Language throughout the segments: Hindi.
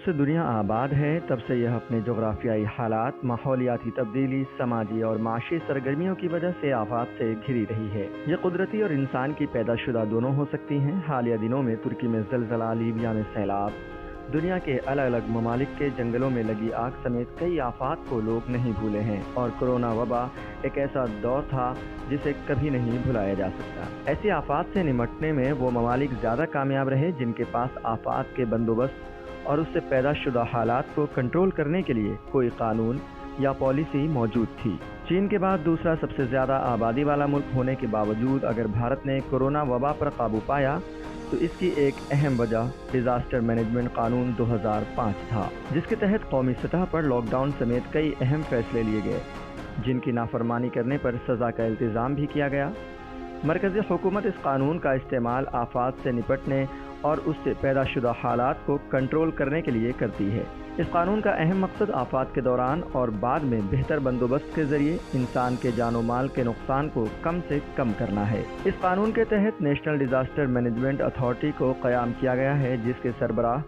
से दुनिया आबाद है तब से यह अपने जोग्राफियाई हालात, माहौलियाती तब्दीली, समाजी और माशी सरगर्मियों की वजह से आफात से घिरी रही है। ये कुदरती और इंसान की पैदाशुदा दोनों हो सकती हैं। हालिया दिनों में तुर्की में ज़लज़ला, लीबिया में सैलाब, दुनिया के अलग अलग ममालिक के जंगलों में लगी आग समेत कई आफात को लोग नहीं भूले हैं और कोरोना वबा एक ऐसा दौर था जिसे कभी नहीं भुलाया जा सकता। ऐसी आफात से निपटने में वो ममालिक ज़्यादा कामयाब रहे जिनके पास आफात के बंदोबस्त और उससे पैदाशुदा हालात को कंट्रोल करने के लिए कोई कानून या पॉलिसी मौजूद थी। चीन के बाद दूसरा सबसे ज़्यादा आबादी वाला मुल्क होने के बावजूद अगर भारत ने कोरोना वबा पर काबू पाया तो इसकी एक अहम वजह डिज़ास्टर मैनेजमेंट कानून 2005 था, जिसके तहत कौमी सतह पर लॉकडाउन समेत कई अहम फैसले लिए गए, जिनकी नाफरमानी करने पर सज़ा का इल्तिज़ाम भी किया गया। मरकज़ी हुकूमत इस कानून का इस्तेमाल आफात से निपटने और उससे पैदाशुदा हालात को कंट्रोल करने के लिए करती है। इस कानून का अहम मकसद आफात के दौरान और बाद में बेहतर बंदोबस्त के जरिए इंसान के जानो माल के नुकसान को कम से कम करना है। इस कानून के तहत नेशनल डिज़ास्टर मैनेजमेंट अथॉरिटी को क़याम किया गया है, जिसके सरबराह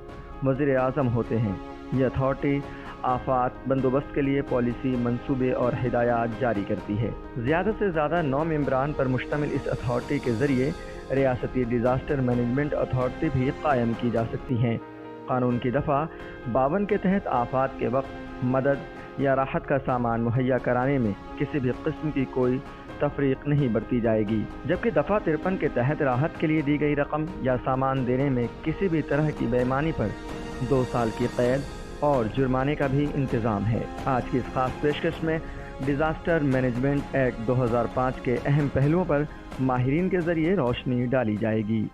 वज़ीर आज़म होते हैं। ये अथॉरिटी आफात बंदोबस्त के लिए पॉलिसी, मंसूबे और हिदायत जारी करती है। ज़्यादा से ज़्यादा 9 मेंबरान पर मुश्तमिल इस अथॉरिटी के ज़रिए रियासती डिज़ास्टर मैनेजमेंट अथॉरिटी भी कायम की जा सकती हैं। कानून की दफ़ा 52 के तहत आफात के वक्त मदद या राहत का सामान मुहैया कराने में किसी भी किस्म की कोई तफरीक नहीं बरती जाएगी, जबकि दफ़ा 53 के तहत राहत के लिए दी गई रकम या सामान देने में किसी भी तरह की बेईमानी पर 2 साल की कैद और जुर्माने का भी इंतज़ाम है। आज की इस खास पेशकश में डिज़ास्टर मैनेजमेंट एक्ट 2005 के अहम पहलुओं पर माहिरीन के ज़रिए रोशनी डाली जाएगी।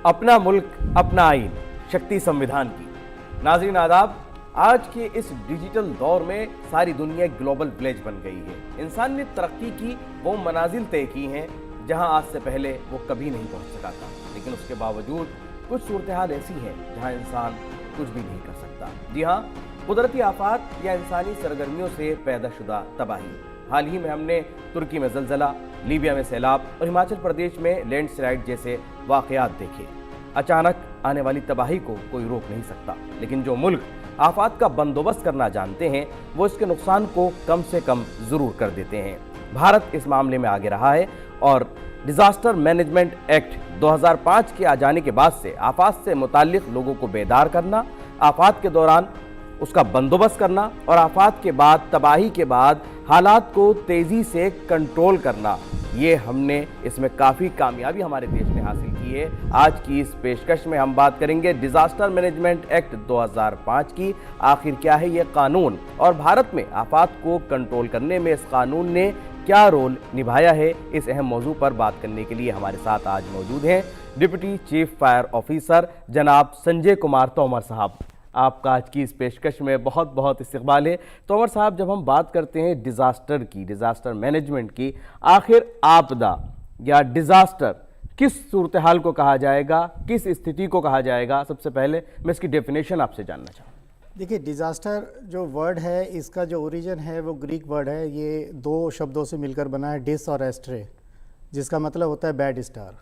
अपना मुल्क अपना आइन, शक्ति संविधान की। नाज़रीन आदाब, आज के इस डिजिटल दौर में सारी दुनिया एक ग्लोबल विलेज बन गई है। इंसान ने तरक्की की वो मनाजिल तय की हैं जहां आज से पहले वो कभी नहीं पहुंच सका था, लेकिन उसके बावजूद कुछ सूरत हाल ऐसी है जहां इंसान कुछ भी नहीं कर सकता। जी हाँ, कुदरती आफात या इंसानी सरगर्मियों से पैदाशुदा तबाही। हाल ही में हमने तुर्की में ज़लज़ला, लीबिया में सैलाब और हिमाचल प्रदेश में लैंडस्लाइड जैसे वाक़यात देखे। अचानक आने वाली तबाही को कोई रोक नहीं सकता, लेकिन जो मुल्क आफात का बंदोबस्त करना जानते हैं वो इसके नुकसान को कम से कम ज़रूर कर देते हैं। भारत इस मामले में आगे रहा है और डिज़ास्टर मैनेजमेंट एक्ट 2005 के आ जाने के बाद से आफात से मुताल्लिक़ लोगों को बेदार करना, आफात के दौरान उसका बंदोबस्त करना और आफात के बाद, तबाही के बाद हालात को तेज़ी से कंट्रोल करना, ये हमने इसमें काफ़ी कामयाबी हमारे देश ने हासिल की है। आज की इस पेशकश में हम बात करेंगे डिज़ास्टर मैनेजमेंट एक्ट 2005 की। आखिर क्या है ये कानून और भारत में आफात को कंट्रोल करने में इस कानून ने क्या रोल निभाया है। इस अहम मौजू पर बात करने के लिए हमारे साथ आज मौजूद हैं डिप्टी चीफ फायर ऑफिसर जनाब संजय कुमार तोमर साहब। आपका आज की इस पेशकश में बहुत बहुत इस्तकबाल है। तोमर साहब, जब हम बात करते हैं डिज़ास्टर की, डिज़ास्टर मैनेजमेंट की, आखिर आपदा या डिज़ास्टर किस सूरत हाल को कहा जाएगा, किस स्थिति को कहा जाएगा? सबसे पहले मैं इसकी डेफिनेशन आपसे जानना चाहूँ। देखिए, डिज़ास्टर जो वर्ड है, इसका जो ओरिजिन है वो ग्रीक वर्ड है। ये 2 शब्दों से मिलकर बना है, डिस और एस्ट्रे, जिसका मतलब होता है बैड स्टार।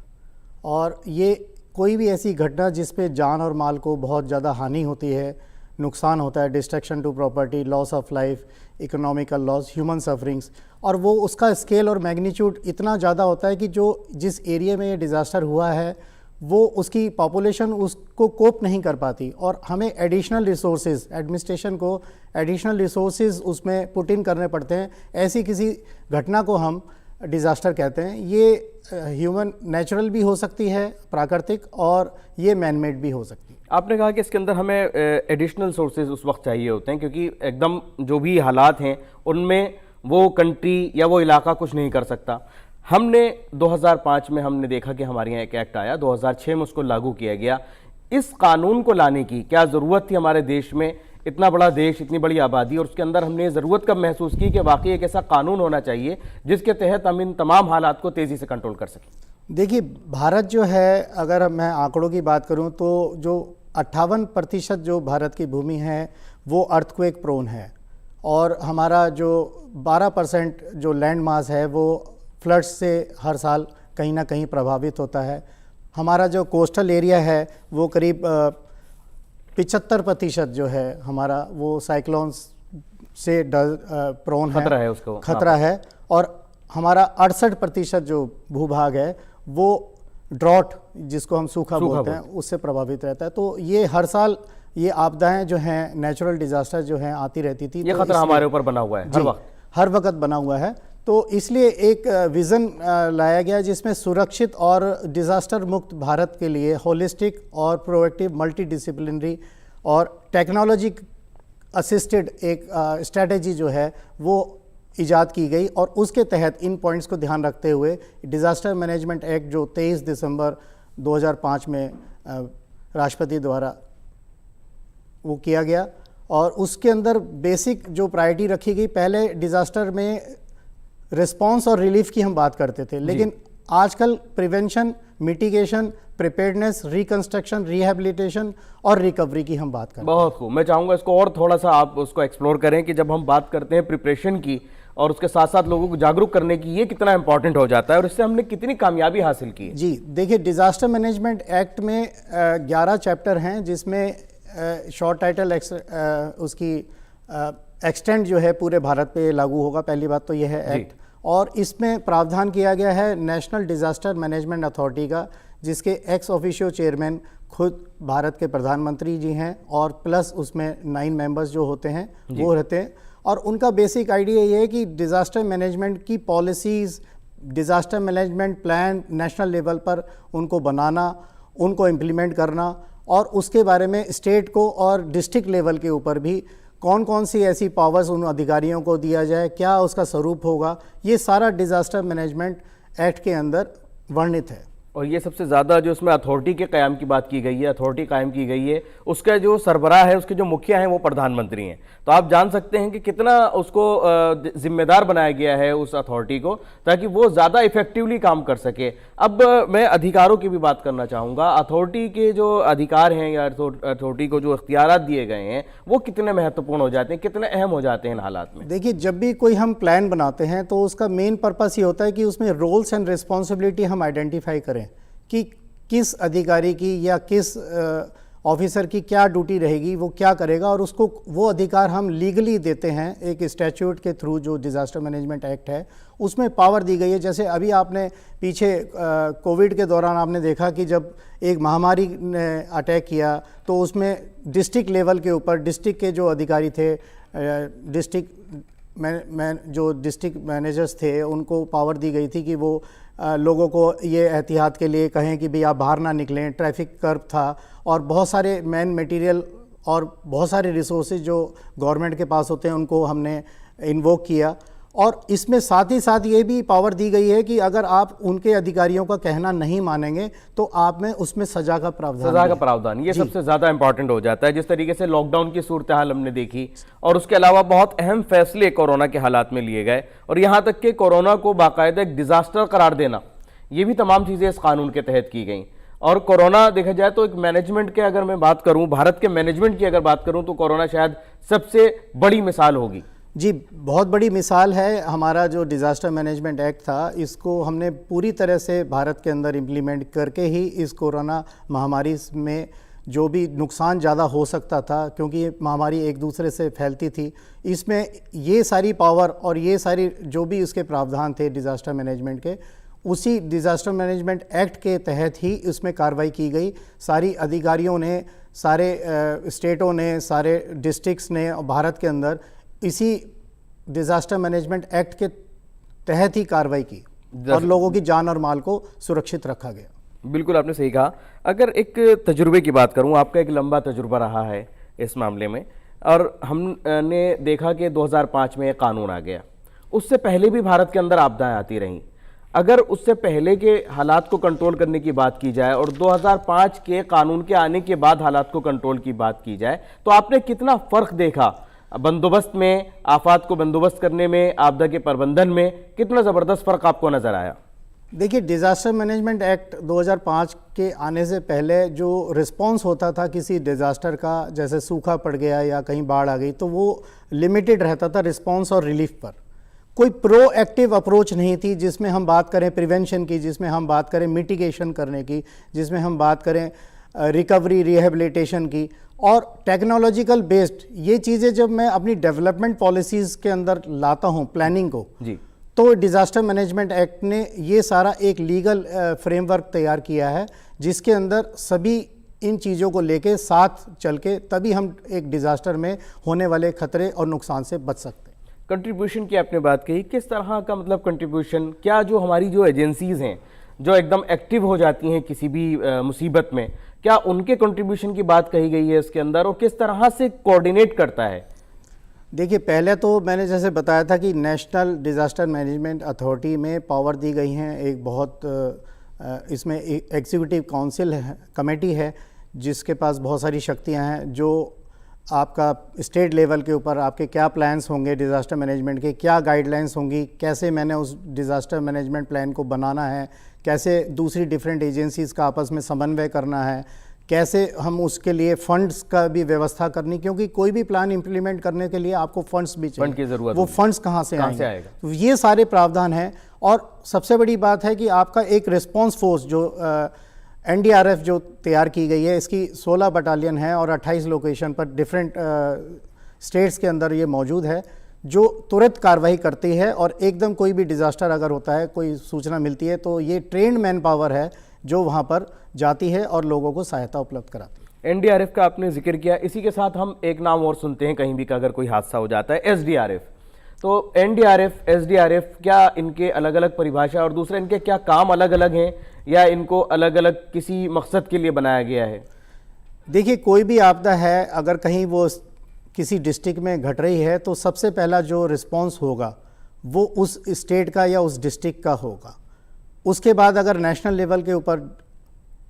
और ये कोई भी ऐसी घटना जिस पे जान और माल को बहुत ज़्यादा हानि होती है, नुकसान होता है, destruction to property, loss of life, economical loss, human sufferings, और वो उसका स्केल और मैग्नीट्यूड इतना ज़्यादा होता है कि जो जिस एरिया में ये डिज़ास्टर हुआ है वो उसकी पॉपुलेशन उसको कोप नहीं कर पाती और हमें एडिशनल रिसोर्सेज, एडमिनिस्ट्रेशन को एडिशनल रिसोर्सेज उसमें पुट इन करने पड़ते हैं। ऐसी किसी घटना को हम डिज़ास्टर कहते हैं। ये ह्यूमन नेचुरल भी हो सकती है, प्राकृतिक, और ये मैनमेड भी हो सकती है। आपने कहा कि इसके अंदर हमें एडिशनल सोर्सेज उस वक्त चाहिए होते हैं क्योंकि एकदम जो भी हालात हैं उनमें वो कंट्री या वो इलाका कुछ नहीं कर सकता। हमने 2005 में हमने देखा कि हमारे यहाँ एक एक्ट आया, 2006 में उसको लागू किया गया। इस कानून को लाने की क्या ज़रूरत थी हमारे देश में? इतना बड़ा देश, इतनी बड़ी आबादी, और उसके अंदर हमने ज़रूरत कब महसूस की कि वाकई एक ऐसा कानून होना चाहिए जिसके तहत हम इन तमाम हालात को तेज़ी से कंट्रोल कर सकें? देखिए, भारत जो है, अगर मैं आंकड़ों की बात करूं तो जो 58% जो भारत की भूमि है वो अर्थक्वेक प्रोन है, और हमारा जो 12% जो लैंड मास है वो फ्लड्स से हर साल कहीं ना कहीं प्रभावित होता है। हमारा जो कोस्टल एरिया है वो करीब 75% जो है हमारा वो साइक्लोन्स से प्रोन है, खतरा है उसको, खतरा है। और हमारा 68% जो भूभाग है वो ड्रॉट, जिसको हम सूखा बोलते हैं, उससे प्रभावित रहता है। तो ये हर साल ये आपदाएं जो हैं, नेचुरल डिजास्टर जो हैं, आती रहती थी। ये तो खतरा हमारे ऊपर बना हुआ है हर वक्त बना हुआ है। तो इसलिए एक विज़न लाया गया जिसमें सुरक्षित और डिज़ास्टर मुक्त भारत के लिए होलिस्टिक और प्रोएक्टिव मल्टी डिसिप्लिनरी और टेक्नोलॉजी असिस्टेड एक स्ट्रेटेजी जो है वो इजाद की गई। और उसके तहत इन पॉइंट्स को ध्यान रखते हुए डिज़ास्टर मैनेजमेंट एक्ट जो 23 दिसंबर 2005 में राष्ट्रपति द्वारा वो किया गया, और उसके अंदर बेसिक जो प्रायोरिटी रखी गई, पहले डिज़ास्टर में रिस्पांस और रिलीफ की हम बात करते थे, लेकिन आजकल prevention, mitigation, preparedness, reconstruction, rehabilitation और रिकवरी की हम बात करते हैं। बहुत खूब। मैं चाहूँगा इसको और थोड़ा सा आप उसको एक्सप्लोर करें कि जब हम बात करते हैं प्रिपरेशन की और उसके साथ साथ लोगों को जागरूक करने की, ये कितना इंपॉर्टेंट हो जाता है और इससे हमने कितनी कामयाबी हासिल की है। जी देखिए, डिज़ास्टर मैनेजमेंट एक्ट में 11 चैप्टर हैं, जिसमें शॉर्ट टाइटल उसकी एक्सटेंड जो है पूरे भारत पे लागू होगा। पहली बात तो यह है एक्ट, और इसमें प्रावधान किया गया है नेशनल डिज़ास्टर मैनेजमेंट अथॉरिटी का, जिसके एक्स ऑफिशियो चेयरमैन खुद भारत के प्रधानमंत्री जी हैं, और प्लस उसमें 9 मेंबर्स जो होते हैं वो रहते हैं। और उनका बेसिक आइडिया ये है कि डिज़ास्टर मैनेजमेंट की policies, disaster management plan national level पर उनको बनाना, उनको इम्प्लीमेंट करना, और उसके बारे में स्टेट को और डिस्ट्रिक्ट लेवल के ऊपर भी कौन कौन सी ऐसी पावर्स उन अधिकारियों को दिया जाए, क्या उसका स्वरूप होगा, ये सारा डिज़ास्टर मैनेजमेंट एक्ट के अंदर वर्णित है। और ये सबसे ज़्यादा जो उसमें अथॉरिटी के क़याम की बात की गई है, अथॉरिटी कायम की गई है, उसका जो सरबराह है, उसके जो मुखिया हैं वो प्रधानमंत्री हैं। तो आप जान सकते हैं कि कितना उसको जिम्मेदार बनाया गया है उस अथॉरिटी को, ताकि वो ज़्यादा इफेक्टिवली काम कर सके। अब मैं अधिकारों की भी बात करना चाहूँगा। अथॉरिटी के जो अधिकार हैं या अथॉरिटी को जो इख्तियारात दिए गए हैं वो कितने महत्वपूर्ण हो जाते हैं, कितने अहम हो जाते हैं इन हालात में? देखिए, जब भी कोई हम प्लान बनाते हैं तो उसका मेन पर्पस ये होता है कि उसमें रोल्स एंड रिस्पॉन्सिबिलिटी हम आइडेंटिफाई करें कि किस अधिकारी की या किस ऑफिसर की क्या ड्यूटी रहेगी, वो क्या करेगा, और उसको वो अधिकार हम लीगली देते हैं एक स्टैट्यूट के थ्रू। जो डिज़ास्टर मैनेजमेंट एक्ट है उसमें पावर दी गई है। जैसे अभी आपने पीछे कोविड के दौरान आपने देखा कि जब एक महामारी ने अटैक किया तो उसमें डिस्ट्रिक्ट लेवल के ऊपर डिस्ट्रिक्ट के जो अधिकारी थे, जो डिस्ट्रिक्ट मैनेजर्स थे, उनको पावर दी गई थी कि वो लोगों को ये एहतियात के लिए कहें कि भाई आप बाहर ना निकलें। ट्रैफिक कर्व था और बहुत सारे मैन मटेरियल और बहुत सारे रिसोर्सेज जो गवर्नमेंट के पास होते हैं उनको हमने इन्वोक किया। और इसमें साथ ही साथ ये भी पावर दी गई है कि अगर आप उनके अधिकारियों का कहना नहीं मानेंगे तो आप में उसमें सजा का प्रावधान ये सबसे ज़्यादा इंपॉर्टेंट हो जाता है। जिस तरीके से लॉकडाउन की सूरत हाल हमने देखी, और उसके अलावा बहुत अहम फैसले कोरोना के हालात में लिए गए, और यहाँ तक कि कोरोना को बाकायदा एक डिज़ास्टर करार देना, ये भी तमाम चीज़ें इस कानून के तहत की गई। और कोरोना देखा जाए तो एक मैनेजमेंट के अगर मैं बात करूँ, भारत के मैनेजमेंट की अगर बात करूँ, तो कोरोना शायद सबसे बड़ी मिसाल होगी। जी, बहुत बड़ी मिसाल है। हमारा जो डिज़ास्टर मैनेजमेंट एक्ट था, इसको हमने पूरी तरह से भारत के अंदर इम्प्लीमेंट करके ही इस कोरोना महामारी में जो भी नुकसान ज़्यादा हो सकता था, क्योंकि ये महामारी एक दूसरे से फैलती थी, इसमें ये सारी पावर और ये सारी जो भी उसके प्रावधान थे डिज़ास्टर मैनेजमेंट के, उसी डिज़ास्टर मैनेजमेंट एक्ट के तहत ही उसमें कार्रवाई की गई। सारी अधिकारियों ने, सारे स्टेटों ने, सारे डिस्ट्रिक्ट्स ने भारत के अंदर इसी डिज़ास्टर मैनेजमेंट एक्ट के तहत ही कार्रवाई की और लोगों की जान और माल को सुरक्षित रखा गया। बिल्कुल, आपने सही कहा। अगर एक तजुर्बे की बात करूं, आपका एक लंबा तजुर्बा रहा है इस मामले में, और हमने देखा कि 2005 में एक कानून आ गया। उससे पहले भी भारत के अंदर आपदाएं आती रहीं। अगर उससे पहले के हालात को कंट्रोल करने की बात की जाए और 2005 के कानून के आने के बाद हालात को कंट्रोल की बात की जाए, तो आपने कितना फ़र्क देखा बंदोबस्त में, आफात को बंदोबस्त करने में, आपदा के प्रबंधन में कितना ज़बरदस्त फ़र्क आपको नज़र आया? देखिए, डिज़ास्टर मैनेजमेंट एक्ट 2005 के आने से पहले जो रिस्पांस होता था किसी डिज़ास्टर का, जैसे सूखा पड़ गया या कहीं बाढ़ आ गई, तो वो लिमिटेड रहता था रिस्पांस और रिलीफ पर। कोई प्रोएक्टिव अप्रोच नहीं थी जिसमें हम बात करें प्रिवेंशन की, जिसमें हम बात करें मिटिगेशन करने की, जिसमें हम बात करें रिकवरी रिहेबिलिटेशन की और टेक्नोलॉजिकल बेस्ड। ये चीज़ें जब मैं अपनी डेवलपमेंट पॉलिसीज़ के अंदर लाता हूँ प्लानिंग को जी, तो डिज़ास्टर मैनेजमेंट एक्ट ने ये सारा एक लीगल फ्रेमवर्क तैयार किया है जिसके अंदर सभी इन चीज़ों को लेके साथ चल के तभी हम एक डिज़ास्टर में होने वाले खतरे और नुकसान से बच सकते हैं। कंट्रीब्यूशन की आपने बात कही, किस तरह का मतलब कंट्रीब्यूशन, क्या जो हमारी जो एजेंसीज हैं जो एकदम एक्टिव हो जाती हैं किसी भी मुसीबत में, क्या उनके कंट्रीब्यूशन की बात कही गई है इसके अंदर, और किस तरह से कोऑर्डिनेट करता है? देखिए, पहले तो मैंने जैसे बताया था कि नेशनल डिज़ास्टर मैनेजमेंट अथॉरिटी में पावर दी गई हैं, एक बहुत इसमें एग्जीक्यूटिव काउंसिल है, कमेटी है जिसके पास बहुत सारी शक्तियां हैं, जो आपका स्टेट लेवल के ऊपर आपके क्या प्लान्स होंगे डिज़ास्टर मैनेजमेंट के, क्या गाइडलाइंस होंगी, कैसे मैंने उस डिज़ास्टर मैनेजमेंट प्लान को बनाना है, कैसे दूसरी डिफरेंट एजेंसीज़ का आपस में समन्वय करना है, कैसे हम उसके लिए फंड्स का भी व्यवस्था करनी, क्योंकि कोई भी प्लान इंप्लीमेंट करने के लिए आपको फंड्स भी चाहिए, फंड की ज़रूरत, वो फंड्स कहाँ से आएगा? आएगा? तो ये सारे प्रावधान हैं। और सबसे बड़ी बात है कि आपका एक रिस्पांस फोर्स जो एनडीआरएफ जो तैयार की गई है, इसकी 16 बटालियन है और 28 लोकेशन पर डिफरेंट स्टेट्स के अंदर ये मौजूद है, जो तुरंत कार्रवाई करती है और एकदम कोई भी डिज़ास्टर अगर होता है, कोई सूचना मिलती है तो ये ट्रेंड मैन पावर है जो वहाँ पर जाती है और लोगों को सहायता उपलब्ध कराती है। एनडीआरएफ का आपने जिक्र किया, इसी के साथ हम एक नाम और सुनते हैं कहीं भी का अगर कोई हादसा हो जाता है, एसडीआरएफ। तो एनडीआरएफ, एसडीआरएफ, क्या इनके अलग अलग परिभाषा और दूसरे इनके क्या काम अलग अलग हैं या इनको अलग अलग किसी मकसद के लिए बनाया गया है? देखिए, कोई भी आपदा है अगर कहीं वो किसी डिस्ट्रिक्ट में घट रही है तो सबसे पहला जो रिस्पांस होगा वो उस स्टेट का या उस डिस्ट्रिक्ट का होगा। उसके बाद अगर नेशनल लेवल के ऊपर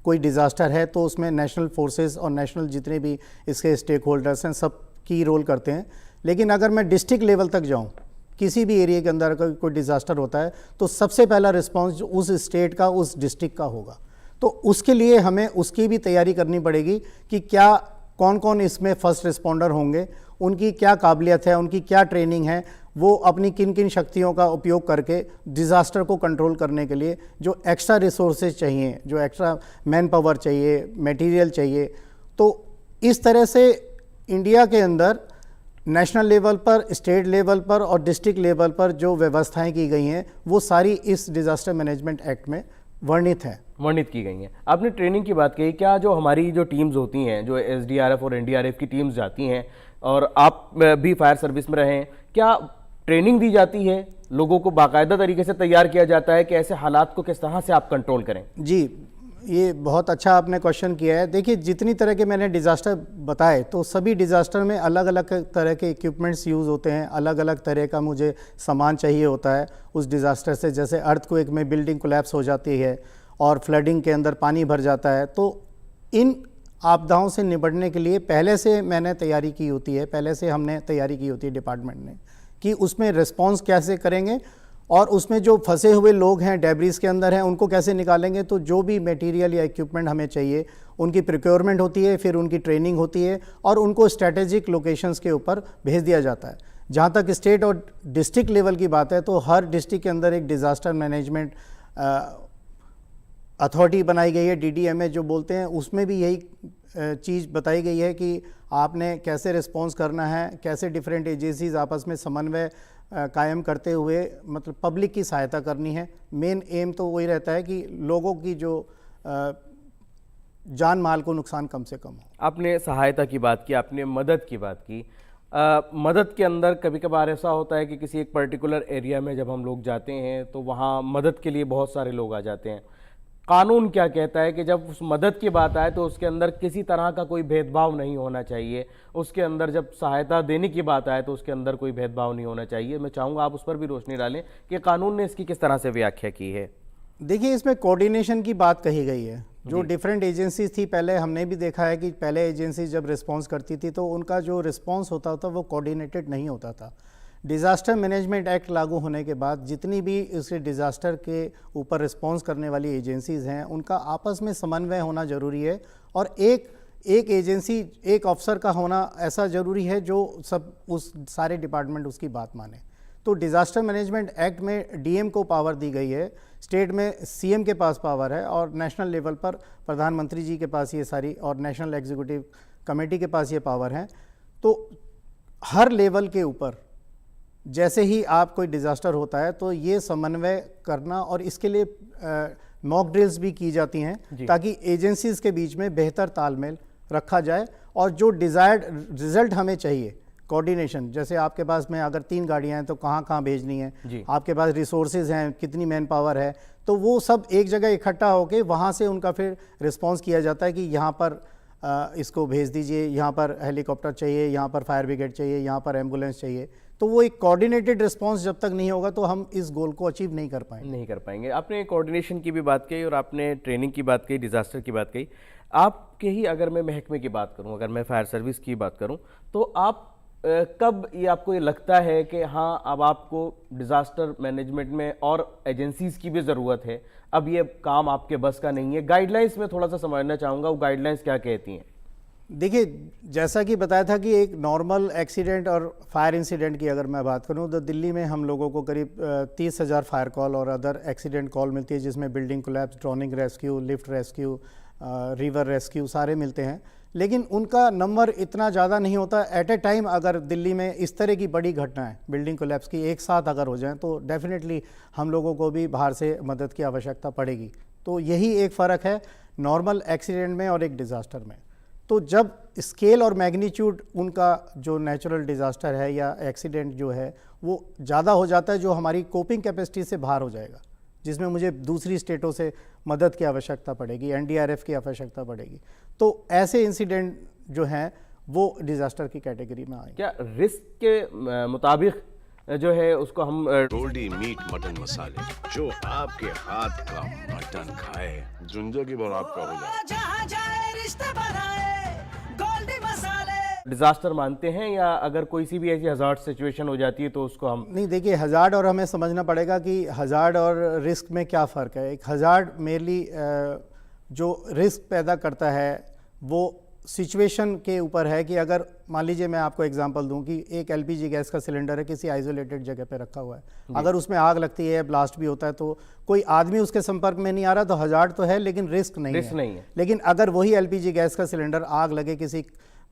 कोई डिज़ास्टर है तो उसमें नेशनल फोर्सेस और नेशनल जितने भी इसके स्टेक होल्डर्स हैं सब की रोल करते हैं। लेकिन अगर मैं डिस्ट्रिक्ट लेवल तक जाऊं, किसी भी एरिया के अंदर अगर कोई डिज़ास्टर होता है तो सबसे पहला रिस्पांस उस स्टेट का, उस डिस्ट्रिक्ट का होगा। तो उसके लिए हमें उसकी भी तैयारी करनी पड़ेगी कि क्या कौन कौन इसमें फर्स्ट रिस्पॉन्डर होंगे, उनकी क्या काबिलियत है, उनकी क्या ट्रेनिंग है, वो अपनी किन किन शक्तियों का उपयोग करके डिज़ास्टर को कंट्रोल करने के लिए जो एक्स्ट्रा रिसोर्सेज चाहिए, जो एक्स्ट्रा मैन पावर चाहिए, मटेरियल चाहिए। तो इस तरह से इंडिया के अंदर नेशनल लेवल पर, स्टेट लेवल पर और डिस्ट्रिक्ट लेवल पर जो व्यवस्थाएं की गई हैं वो सारी इस डिज़ास्टर मैनेजमेंट एक्ट में वर्णित की गई हैं। आपने ट्रेनिंग की बात कही, क्या जो हमारी जो टीम्स होती हैं, जो एसडीआरएफ और एनडीआरएफ की टीम्स जाती हैं और आप भी फायर सर्विस में रहें, क्या ट्रेनिंग दी जाती है, लोगों को बाकायदा तरीके से तैयार किया जाता है कि ऐसे हालात को किस तरह से आप कंट्रोल करें? जी, ये बहुत अच्छा आपने क्वेश्चन किया है। देखिए, जितनी तरह के मैंने डिज़ास्टर बताए तो सभी डिज़ास्टर में अलग अलग तरह के इक्विपमेंट्स यूज़ होते हैं, अलग अलग तरह का मुझे सामान चाहिए होता है उस डिज़ास्टर से। जैसे अर्थक्वेक में बिल्डिंग कोलैप्स हो जाती है और फ्लडिंग के अंदर पानी भर जाता है, तो इन आपदाओं से निपटने के लिए पहले से मैंने तैयारी की होती है, पहले से हमने तैयारी की होती है डिपार्टमेंट ने कि उसमें रिस्पॉन्स कैसे करेंगे और उसमें जो फंसे हुए लोग हैं, डेब्रिस के अंदर हैं, उनको कैसे निकालेंगे। तो जो भी मटेरियल या इक्विपमेंट हमें चाहिए उनकी प्रिक्योरमेंट होती है, फिर उनकी ट्रेनिंग होती है और उनको स्ट्रैटेजिक लोकेशंस के ऊपर भेज दिया जाता है। जहाँ तक स्टेट और डिस्ट्रिक्ट लेवल की बात है तो हर डिस्ट्रिक्ट के अंदर एक डिज़ास्टर मैनेजमेंट अथॉरिटी बनाई गई है, DDMA जो बोलते हैं, उसमें भी यही चीज़ बताई गई है कि आपने कैसे रिस्पॉन्स करना है, कैसे डिफरेंट एजेंसीज आपस में समन्वय कायम करते हुए मतलब पब्लिक की सहायता करनी है। मेन एम तो वही रहता है कि लोगों की जो जान माल को नुकसान कम से कम हो। आपने सहायता की बात की, आपने मदद की बात की। मदद के अंदर कभी कभार ऐसा होता है कि किसी एक पर्टिकुलर एरिया में जब हम लोग जाते हैं तो वहाँ मदद के लिए बहुत सारे लोग आ जाते हैं। कानून क्या कहता है कि जब उस मदद की बात आए तो उसके अंदर किसी तरह का कोई भेदभाव नहीं होना चाहिए, उसके अंदर जब सहायता देने की बात आए तो उसके अंदर कोई भेदभाव नहीं होना चाहिए। मैं चाहूँगा आप उस पर भी रोशनी डालें कि कानून ने इसकी किस तरह से व्याख्या की है। देखिए, इसमें कोऑर्डिनेशन की बात कही गई है। जो डिफरेंट एजेंसीज थी, पहले हमने भी देखा है कि पहले एजेंसी जब रिस्पॉन्स करती थी तो उनका जो रिस्पॉन्स होता था वो कोऑर्डिनेटेड नहीं होता था। डिज़ास्टर मैनेजमेंट एक्ट लागू होने के बाद जितनी भी इसके डिज़ास्टर के ऊपर रिस्पॉन्स करने वाली एजेंसीज़ हैं उनका आपस में समन्वय होना ज़रूरी है और एक एजेंसी, एक अफसर का होना ऐसा ज़रूरी है जो सब उस सारे डिपार्टमेंट उसकी बात माने। तो डिज़ास्टर मैनेजमेंट एक्ट में डीएम को पावर दी गई है, स्टेट में सीएम के पास पावर है और नेशनल लेवल पर प्रधानमंत्री जी के पास ये सारी और नेशनल एग्जीक्यूटिव कमेटी के पास ये पावर है। तो हर लेवल के ऊपर जैसे ही आप कोई डिज़ास्टर होता है तो ये समन्वय करना और इसके लिए मॉक ड्रिल्स भी की जाती हैं ताकि एजेंसीज के बीच में बेहतर तालमेल रखा जाए और जो डिज़ायर्ड रिजल्ट हमें चाहिए, कोऑर्डिनेशन, जैसे आपके पास में अगर 3 गाड़ियां हैं तो कहाँ कहाँ भेजनी है, आपके पास रिसोर्सेज हैं, कितनी मैन पावर है, तो वो सब एक जगह इकट्ठा होके वहाँ से उनका फिर रिस्पांस किया जाता है कि यहाँ पर इसको भेज दीजिए, यहाँ पर हेलीकॉप्टर चाहिए, यहाँ पर फायर ब्रिगेड चाहिए, यहाँ पर एम्बुलेंस चाहिए। तो वो एक कोऑर्डिनेटेड रिस्पांस जब तक नहीं होगा तो हम इस गोल को अचीव नहीं कर पाएंगे। आपने कोऑर्डिनेशन की भी बात कही और आपने ट्रेनिंग की बात कही, डिज़ास्टर की बात कही। आपके ही अगर मैं महकमे की बात करूं, अगर मैं फायर सर्विस की बात करूं, तो आप कब ये आपको ये लगता है कि हाँ अब आपको डिज़ास्टर मैनेजमेंट में और एजेंसीज की भी ज़रूरत है, अब ये काम आपके बस का नहीं है? गाइडलाइंस में थोड़ा सा समझना चाहूँगा, वो गाइडलाइंस क्या कहती हैं? देखिए, जैसा कि बताया था कि एक नॉर्मल एक्सीडेंट और फायर इंसिडेंट की अगर मैं बात करूं तो दिल्ली में हम लोगों को करीब 30,000 फायर कॉल और अदर एक्सीडेंट कॉल मिलती है, जिसमें building collapse, droning rescue, lift rescue, river rescue सारे मिलते हैं। लेकिन उनका नंबर इतना ज़्यादा नहीं होता एट ए टाइम। अगर दिल्ली में इस तरह की बड़ी घटनाएं बिल्डिंग कोलैप्स की एक साथ अगर हो जाएं तो डेफिनेटली हम लोगों को भी बाहर से मदद की आवश्यकता पड़ेगी। तो यही एक फ़र्क है नॉर्मल एक्सीडेंट में और एक डिज़ास्टर में। तो जब स्केल और मैग्नीट्यूड उनका जो नेचुरल डिज़ास्टर है या एक्सीडेंट जो है वो ज़्यादा हो जाता है, जो हमारी कोपिंग कैपेसिटी से बाहर हो जाएगा, जिसमें मुझे दूसरी स्टेटों से मदद की आवश्यकता पड़ेगी, एनडीआरएफ की आवश्यकता पड़ेगी, तो ऐसे इंसिडेंट जो हैं वो डिज़ास्टर की कैटेगरी में आएंगे। क्या रिस्क के मुताबिक जो है उसको हम गोल्डी मीट मटन मसाले, जो आपके हाथ का मटन खाए जिंदगी भर आपका हो जाए। डिज़ास्टर मानते हैं या अगर कोई सी भी ऐसी हज़ार्ड सिचुएशन हो जाती है तो उसको हम नहीं? देखिए, हज़ार्ड और हमें समझना पड़ेगा कि हज़ार्ड और रिस्क में क्या फ़र्क है। एक हज़ार्ड मेनली जो रिस्क पैदा करता है वो सिचुएशन के ऊपर है कि अगर मान लीजिए मैं आपको एग्जांपल दूं कि एक एलपीजी गैस का सिलेंडर है, किसी आइसोलेटेड जगह पे रखा हुआ है, अगर उसमें आग लगती है, ब्लास्ट भी होता है, तो कोई आदमी उसके संपर्क में नहीं आ रहा तो हज़ार्ड तो है लेकिन रिस्क नहीं है। लेकिन अगर वही एलपीजी गैस का सिलेंडर आग लगे किसी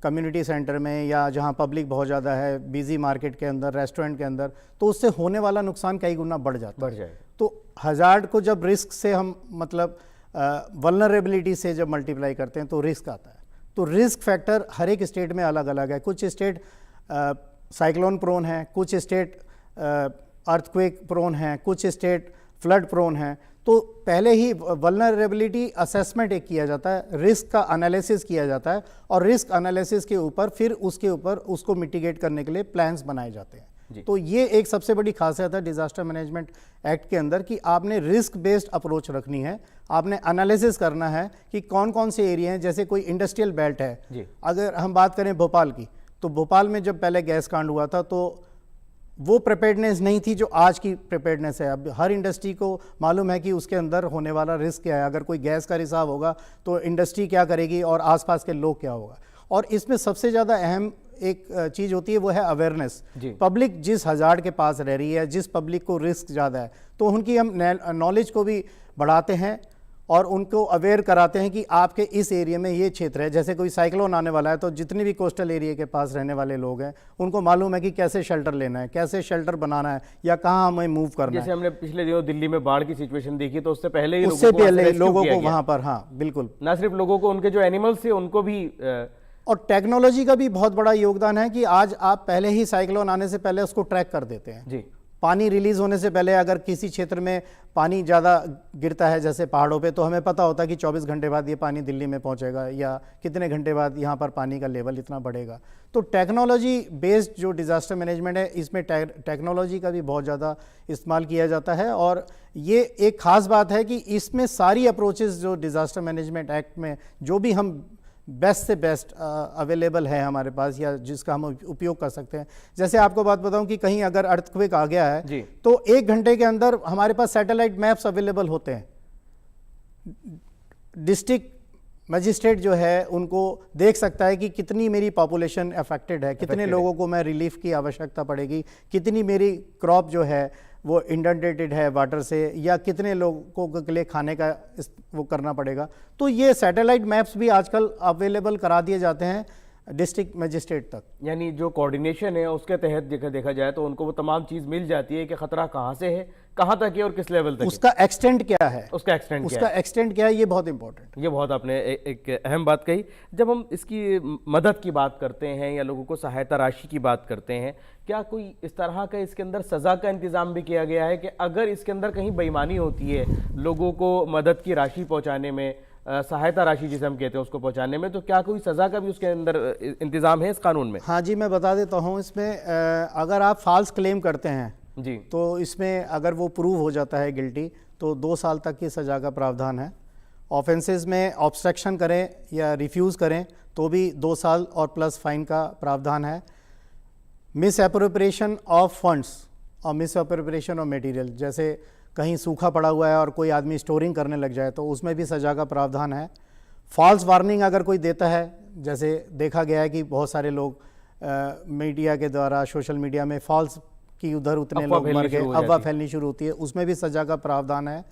कम्युनिटी सेंटर में या जहां पब्लिक बहुत ज़्यादा है, बिजी मार्केट के अंदर, रेस्टोरेंट के अंदर, तो उससे होने वाला नुकसान कई गुना बढ़ जाएगा। तो हज़ार्ड को जब रिस्क से हम मतलब वल्नरेबिलिटी से जब मल्टीप्लाई करते हैं तो रिस्क आता है। तो रिस्क फैक्टर हर एक स्टेट में अलग अलग है। कुछ स्टेट साइक्लोन प्रोन है, कुछ स्टेट अर्थक्वेक प्रोन है, कुछ स्टेट फ्लड प्रोन है। तो पहले ही वल्नरेबिलिटी असेसमेंट एक किया जाता है, रिस्क का एनालिसिस किया जाता है और रिस्क एनालिसिस के ऊपर फिर उसके ऊपर उसको मिटिगेट करने के लिए प्लान्स बनाए जाते हैं। तो ये एक सबसे बड़ी खासियत है डिज़ास्टर मैनेजमेंट एक्ट के अंदर कि आपने रिस्क बेस्ड अप्रोच रखनी है। आपने एनालिसिस करना है कि कौन कौन से एरिया हैं। जैसे कोई इंडस्ट्रियल बेल्ट है, अगर हम बात करें भोपाल की, तो भोपाल में जब पहले गैस कांड हुआ था तो वो प्रिपेयर्डनेस नहीं थी जो आज की प्रिपेयर्डनेस है। अब हर इंडस्ट्री को मालूम है कि उसके अंदर होने वाला रिस्क क्या है। अगर कोई गैस का रिसाव होगा तो इंडस्ट्री क्या करेगी और आसपास के लोग क्या होगा। और इसमें सबसे ज़्यादा अहम एक चीज़ होती है वो है अवेयरनेस। पब्लिक जिस हज़ार्ड के पास रह रही है, जिस पब्लिक को रिस्क ज़्यादा है, तो उनकी हम नॉलेज को भी बढ़ाते हैं और उनको अवेयर कराते हैं कि आपके इस एरिया में ये क्षेत्र है। जैसे कोई साइक्लोन आने वाला है तो जितने भी कोस्टल एरिया के पास रहने वाले लोग हैं उनको मालूम है कि कैसे शेल्टर लेना है, कैसे शेल्टर बनाना है या कहाँ हमें मूव करना है। जैसे हमने पिछले दिनों दिल्ली में बाढ़ की सिचुएशन देखी तो उससे पहले ही लोगों को वहाँ पर, हाँ बिल्कुल, ना सिर्फ लोगों को, उनके जो एनिमल्स थे उनको भी। और टेक्नोलॉजी का भी बहुत बड़ा योगदान है कि आज आप पहले ही साइक्लोन आने से पहले उसको ट्रैक कर देते हैं जी। पानी रिलीज होने से पहले अगर किसी क्षेत्र में पानी ज़्यादा गिरता है जैसे पहाड़ों पे, तो हमें पता होता है कि 24 घंटे बाद ये पानी दिल्ली में पहुंचेगा या कितने घंटे बाद यहाँ पर पानी का लेवल इतना बढ़ेगा। तो टेक्नोलॉजी बेस्ड जो डिज़ास्टर मैनेजमेंट है इसमें टेक्नोलॉजी का भी बहुत ज़्यादा इस्तेमाल किया जाता है। और ये एक ख़ास बात है कि इसमें सारी अप्रोचेस जो डिज़ास्टर मैनेजमेंट एक्ट में जो भी हम बेस्ट से बेस्ट अवेलेबल है हमारे पास या जिसका हम उपयोग कर सकते हैं। जैसे आपको बात बताऊं कि कहीं अगर अर्थक्वेक आ गया है तो 1 घंटे के अंदर हमारे पास सैटेलाइट मैप्स अवेलेबल होते हैं। डिस्ट्रिक्ट मजिस्ट्रेट जो है उनको देख सकता है कि कितनी मेरी पॉपुलेशन अफेक्टेड है, कितने लोगों को मैं रिलीफ की आवश्यकता पड़ेगी, कितनी मेरी क्रॉप जो है वो इंडंटेटेड है वाटर से, या कितने लोगों के लिए खाने का वो करना पड़ेगा। तो ये सैटेलाइट मैप्स भी आजकल अवेलेबल करा दिए जाते हैं डिस्ट्रिक्ट मजिस्ट्रेट तक। यानी जो कोऑर्डिनेशन है उसके तहत देखा जाए तो उनको वो तमाम चीज़ मिल जाती है कि खतरा कहाँ से है, कहाँ तक है और किस लेवल तक उसका एक्सटेंट क्या है, उसका एक्सटेंट क्या है, ये बहुत इंपॉर्टेंट। ये बहुत आपने एक अहम बात कही। जब हम इसकी मदद की बात करते हैं या लोगों को सहायता राशि की बात करते हैं, क्या कोई इस तरह का इसके अंदर सज़ा का इंतज़ाम भी किया गया है कि अगर इसके अंदर कहीं बेईमानी होती है लोगों को मदद की राशि पहुँचाने में, सहायता राशि जिसे हम कहते हैं उसको पहुंचाने में, तो क्या कोई सज़ा का भी उसके अंदर इंतज़ाम है इस कानून में? हाँ जी, मैं बता देता हूँ। इसमें अगर आप फॉल्स क्लेम करते हैं जी, तो इसमें अगर वो प्रूव हो जाता है गिल्टी तो 2 साल तक की सज़ा का प्रावधान है। ऑफेंसेस में ऑब्स्ट्रक्शन करें या रिफ्यूज़ करें तो भी 2 साल और प्लस फाइन का प्रावधान है। मिस एप्रोप्रिएशन ऑफ फंड्स और मिस एप्रोप्रिएशन ऑफ मटेरियल, जैसे कहीं सूखा पड़ा हुआ है और कोई आदमी स्टोरिंग करने लग जाए तो उसमें भी सज़ा का प्रावधान है। फॉल्स वार्निंग अगर कोई देता है, जैसे देखा गया है कि बहुत सारे लोग मीडिया के द्वारा, सोशल मीडिया में फॉल्स कि उधर उतने लोग मर गए, अफवाह फैलनी शुरू होती है, उसमें भी सज़ा का प्रावधान है।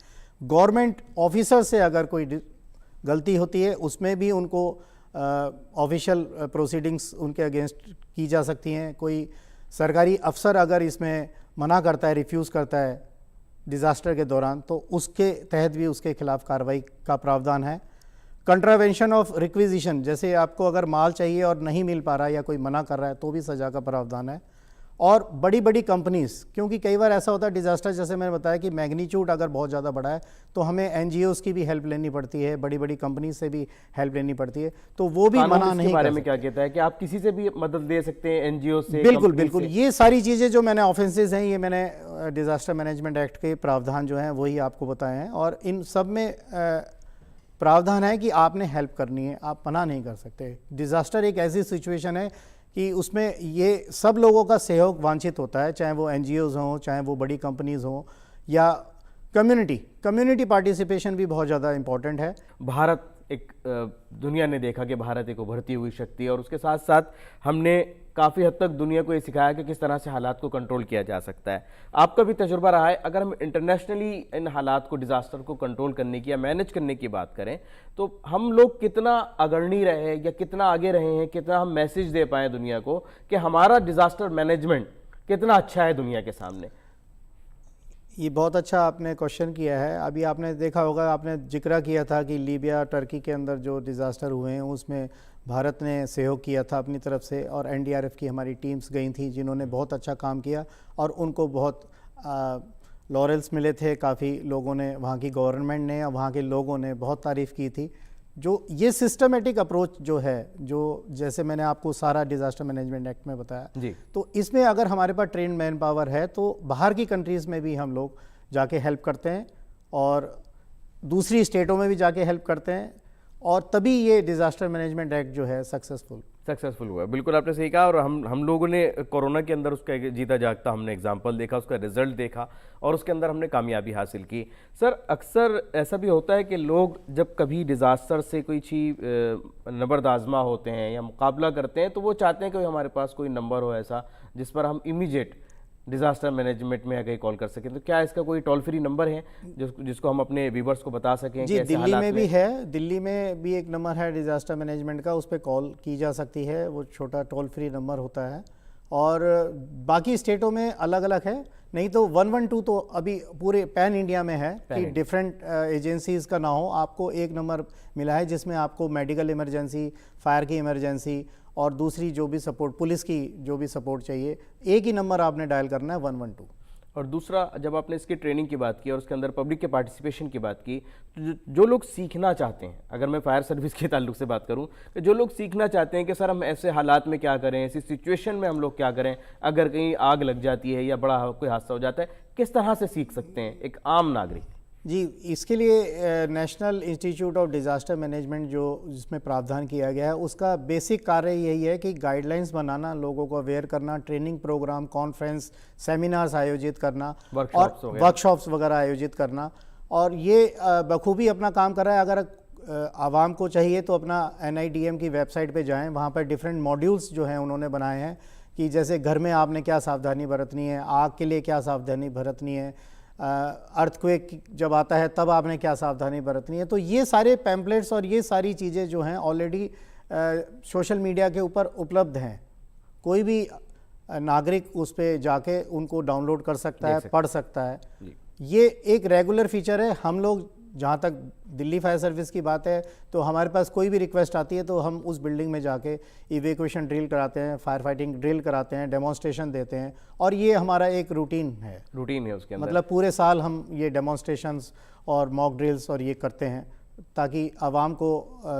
गवर्नमेंट ऑफिसर से अगर कोई गलती होती है उसमें भी उनको ऑफिशियल प्रोसीडिंग्स उनके अगेंस्ट की जा सकती हैं। कोई सरकारी अफसर अगर इसमें मना करता है, रिफ्यूज़ करता है डिज़ास्टर के दौरान, तो उसके तहत भी उसके खिलाफ कार्रवाई का प्रावधान है। कंट्रावेंशन ऑफ रिक्विजिशन, जैसे आपको अगर माल चाहिए और नहीं मिल पा रहा है या कोई मना कर रहा है तो भी सज़ा का प्रावधान है। और बड़ी बड़ी कंपनीज़, क्योंकि कई बार ऐसा होता है डिज़ास्टर, जैसे मैंने बताया कि मैग्नीट्यूड अगर बहुत ज़्यादा बड़ा है तो हमें NGOs की भी हेल्प लेनी पड़ती है, बड़ी बड़ी कंपनी से भी हेल्प लेनी पड़ती है, तो वो भी मना नहीं कर बारे में क्या कहता है कि आप किसी से भी मदद ले सकते हैं NGO से? बिल्कुल, ये सारी चीज़ें जो मैंने ऑफेंसेस हैं, ये मैंने डिज़ास्टर मैनेजमेंट एक्ट के प्रावधान जो हैं वही आपको बताए हैं। और इन सब में प्रावधान है कि आपने हेल्प करनी है, आप मना नहीं कर सकते। डिज़ास्टर एक ऐसी सिचुएशन है कि उसमें ये सब लोगों का सहयोग वांछित होता है, चाहे वो NGOs हों, चाहे वो बड़ी कंपनीज़ हों या कम्युनिटी पार्टिसिपेशन भी बहुत ज़्यादा इम्पॉर्टेंट है। भारत एक दुनिया ने देखा कि भारत एक उभरती हुई शक्ति है और उसके साथ साथ हमने काफ़ी हद तक दुनिया को ये सिखाया कि किस तरह से हालात को कंट्रोल किया जा सकता है। आपका भी तजुर्बा रहा है, अगर हम इंटरनेशनली इन हालात को, डिज़ास्टर को कंट्रोल करने की या मैनेज करने की बात करें तो हम लोग कितना अग्रणी रहे या कितना आगे रहे हैं, कितना हम मैसेज दे पाए दुनिया को कि हमारा डिज़ास्टर मैनेजमेंट कितना अच्छा है दुनिया के सामने? ये बहुत अच्छा आपने क्वेश्चन किया है। अभी आपने देखा होगा, आपने जिक्र किया था कि लीबिया, टर्की के अंदर जो डिज़ास्टर हुए हैं उसमें भारत ने सहयोग किया था अपनी तरफ से, और NDRF की हमारी टीम्स गई थी जिन्होंने बहुत अच्छा काम किया और उनको बहुत लॉरेल्स मिले थे। काफ़ी लोगों ने, वहाँ की गवर्नमेंट ने और वहाँ के लोगों ने बहुत तारीफ़ की थी। जो ये सिस्टमेटिक अप्रोच जो है, जो जैसे मैंने आपको सारा डिज़ास्टर मैनेजमेंट एक्ट में बताया जी, तो इसमें अगर हमारे पास ट्रेन मैन पावर है तो बाहर की कंट्रीज़ में भी हम लोग जाके हेल्प करते हैं और दूसरी स्टेटों में भी जाके हेल्प करते हैं, और तभी ये डिज़ास्टर मैनेजमेंट एक्ट जो है सक्सेसफुल हुआ। बिल्कुल आपने सही कहा। और हम लोगों ने कोरोना के अंदर उसका जीता जागता हमने एग्जाम्पल देखा, उसका रिजल्ट देखा और उसके अंदर हमने कामयाबी हासिल की। सर, अक्सर ऐसा भी होता है कि लोग जब कभी डिज़ास्टर से कोई चीज़ नबर्द आज़मा होते हैं या मुकाबला करते हैं तो वो चाहते हैं कि हमारे पास कोई नंबर हो ऐसा जिस पर हम इमीडिएट डिज़ास्टर मैनेजमेंट में अगर कॉल कर सकें। तो क्या इसका कोई टोल फ्री नंबर है जिसको हम अपने व्यूवर्स को बता सकें? जी, दिल्ली में भी है, दिल्ली में भी एक नंबर है डिज़ास्टर मैनेजमेंट का, उस पर कॉल की जा सकती है। वो छोटा टोल फ्री नंबर होता है और बाकी स्टेटों में अलग अलग है। नहीं तो 112 तो अभी पूरे पैन इंडिया में है कि डिफरेंट एजेंसीज़ का ना हो। आपको एक नंबर मिला है जिसमें आपको मेडिकल इमरजेंसी, फायर की इमरजेंसी और दूसरी जो भी सपोर्ट, पुलिस की जो भी सपोर्ट चाहिए, एक ही नंबर आपने डायल करना है, 112। और दूसरा, जब आपने इसकी ट्रेनिंग की बात की और उसके अंदर पब्लिक के पार्टिसिपेशन की बात की, तो जो लोग सीखना चाहते हैं, अगर मैं फायर सर्विस के ताल्लुक से बात करूं, तो जो लोग सीखना चाहते हैं कि सर हम ऐसे हालात में क्या करें, ऐसी सिचुएशन में हम लोग क्या करें, अगर कहीं आग लग जाती है या बड़ा कोई हादसा हो जाता है, किस तरह से सीख सकते हैं एक आम नागरिक? जी, इसके लिए national institute of disaster management जो जिसमें प्रावधान किया गया है, उसका बेसिक कार्य यही है कि गाइडलाइंस बनाना, लोगों को अवेयर करना, ट्रेनिंग प्रोग्राम, कॉन्फ्रेंस, सेमिनार्स आयोजित करना और वर्कशॉप्स वगैरह आयोजित करना, और ये बखूबी अपना काम कर रहा है। अगर आवाम को चाहिए तो अपना NIDM की वेबसाइट पे जाएं, वहाँ पर डिफरेंट मॉड्यूल्स जो हैं उन्होंने बनाए हैं कि जैसे घर में आपने क्या सावधानी बरतनी है, आग के लिए क्या सावधानी बरतनी है, अर्थक्वेक जब आता है तब आपने क्या सावधानी बरतनी है। तो ये सारे पैम्पलेट्स और ये सारी चीज़ें जो हैं ऑलरेडी सोशल मीडिया के ऊपर उपलब्ध हैं। कोई भी नागरिक उस पर जाके उनको डाउनलोड कर सकता है, पढ़ सकता है। ये एक रेगुलर फीचर है। हम लोग जहाँ तक दिल्ली फायर सर्विस की बात है तो हमारे पास कोई भी रिक्वेस्ट आती है तो हम उस बिल्डिंग में जाके इवैक्यूएशन ड्रिल कराते हैं, फायर फाइटिंग ड्रिल कराते हैं, डेमोन्स्ट्रेशन देते हैं और ये हमारा एक रूटीन है उसके अंदर। मतलब पूरे साल हम ये डेमोन्स्ट्रेशंस और मॉक ड्रिल्स और ये करते हैं ताकि आवाम को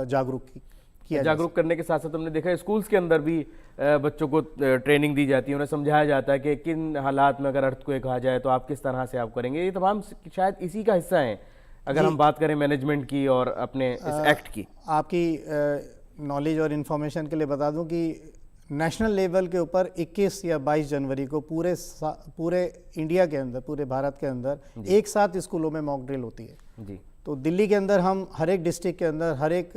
जागरूक करने के साथ साथ हमने देखा स्कूल्स के अंदर भी बच्चों को ट्रेनिंग दी जाती है, उन्हें समझाया जाता है कि किन हालात में अगर अर्थक्वेक आ जाए तो आप किस तरह से आप करेंगे। ये तमाम शायद इसी का हिस्सा है अगर हम बात करें मैनेजमेंट की और अपने इस एक्ट की। आपकी नॉलेज और इन्फॉर्मेशन के लिए बता दूं कि नेशनल लेवल के ऊपर 21 या 22 जनवरी को पूरे इंडिया के अंदर, पूरे भारत के अंदर एक साथ स्कूलों में मॉक ड्रिल होती है जी। तो दिल्ली के अंदर हम हर एक डिस्ट्रिक्ट के अंदर, हर एक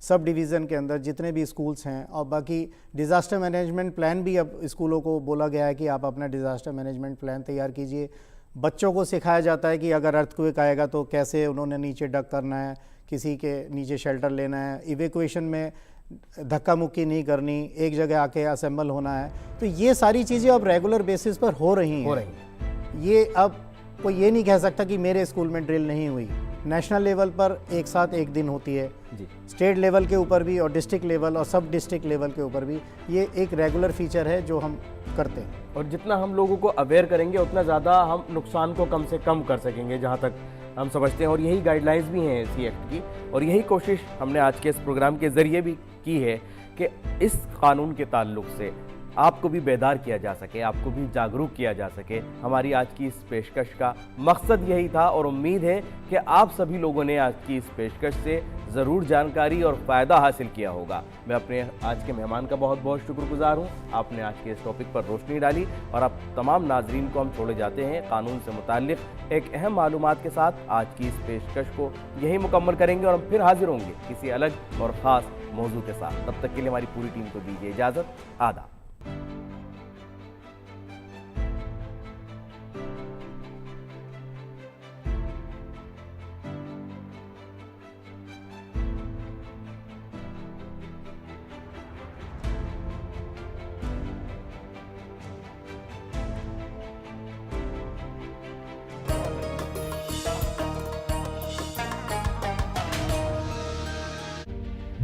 सब डिवीज़न के अंदर जितने भी स्कूल्स हैं, और बाकी डिज़ास्टर मैनेजमेंट प्लान भी अब स्कूलों को बोला गया है कि आप अपना डिज़ास्टर मैनेजमेंट प्लान तैयार कीजिए। बच्चों को सिखाया जाता है कि अगर अर्थक्वेक आएगा तो कैसे उन्होंने नीचे डक करना है, किसी के नीचे शेल्टर लेना है, इवैक्यूएशन में धक्का मुक्की नहीं करनी, एक जगह आके असेंबल होना है। तो ये सारी चीज़ें अब रेगुलर बेसिस पर हो रही हैं। ये अब कोई ये नहीं कह सकता कि मेरे स्कूल में ड्रिल नहीं हुई। नेशनल लेवल पर एक साथ एक दिन होती है जी। स्टेट लेवल के ऊपर भी और डिस्ट्रिक्ट लेवल और सब डिस्ट्रिक्ट लेवल के ऊपर भी ये एक रेगुलर फीचर है जो हम करते हैं। और जितना हम लोगों को अवेयर करेंगे उतना ज़्यादा हम नुकसान को कम से कम कर सकेंगे, जहाँ तक हम समझते हैं। और यही गाइडलाइंस भी हैं इसी एक्ट की, और यही कोशिश हमने आज के इस प्रोग्राम के ज़रिए भी की है कि इस कानून के ताल्लुक से आपको भी बेदार किया जा सके, आपको भी जागरूक किया जा सके। हमारी आज की इस पेशकश का मकसद यही था, और उम्मीद है कि आप सभी लोगों ने आज की इस पेशकश से ज़रूर जानकारी और फ़ायदा हासिल किया होगा। मैं अपने आज के मेहमान का बहुत बहुत शुक्रगुजार हूँ। आपने आज के इस टॉपिक पर रोशनी डाली, और अब तमाम नाजरीन को हम छोड़े जाते हैं कानून से मुताल्लिक़ एक अहम मालूमात के साथ। आज की इस पेशकश को यही मुकम्मल करेंगे और हम फिर हाजिर होंगे किसी अलग और ख़ास मौजू के साथ। तब तक के लिए हमारी पूरी टीम को दीजिए इजाज़त। आदाब।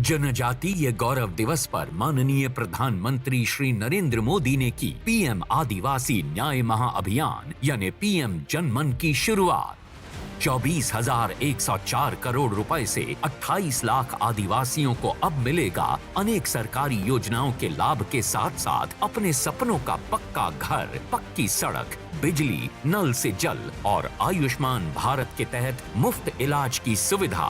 जनजातीय गौरव दिवस पर माननीय प्रधानमंत्री श्री नरेंद्र मोदी ने की PM आदिवासी न्याय महाअभियान यानी PM जनमन की शुरुआत। 24,104 करोड़ रुपए से 28 लाख आदिवासियों को अब मिलेगा अनेक सरकारी योजनाओं के लाभ के साथ साथ अपने सपनों का पक्का घर, पक्की सड़क, बिजली, नल से जल और आयुष्मान भारत के तहत मुफ्त इलाज की सुविधा।